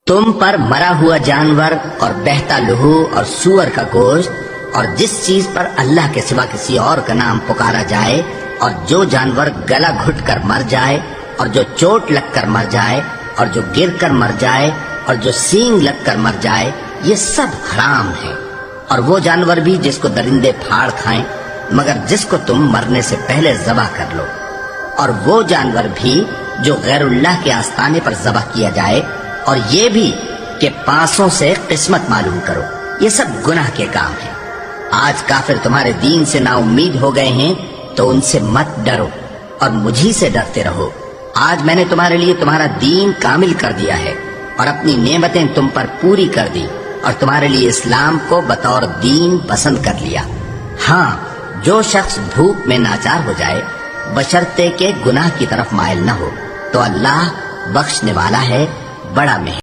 तुम पर मरा हुआ जानवर और बहता लहू और सूअर का गोश्त और जिस चीज पर अल्लाह के सिवा किसी और का नाम पुकारा जाए और जो जानवर गला घुट कर मर जाए और जो चोट लगकर मर जाए और जो गिर कर मर जाए और जो सींग लगकर मर जाए, ये सब हराम है। और वो जानवर भी जिसको दरिंदे फाड़ खाएं, मगर जिसको तुम मरने से पहले ज़बह कर लो। और वो जानवर भी जो गैरुल्लाह के आस्ताने पर ज़बह किया जाए, और ये भी कि पासों से किस्मत मालूम करो। ये सब गुनाह के काम है। आज काफिर तुम्हारे दीन से नाउम्मीद हो गए हैं, तो उनसे मत डरो और मुझी से डरते रहो। आज मैंने तुम्हारे लिए तुम्हारा दीन कामिल कर दिया है और अपनी नेमतें तुम पर पूरी कर दी और तुम्हारे लिए इस्लाम को बतौर दीन पसंद कर लिया। हाँ, जो शख्स भूख में नाचार हो जाए बशर्ते के गुनाह की तरफ माइल न हो, तो अल्लाह बख्शने वाला है, बड़ा मेहरबान।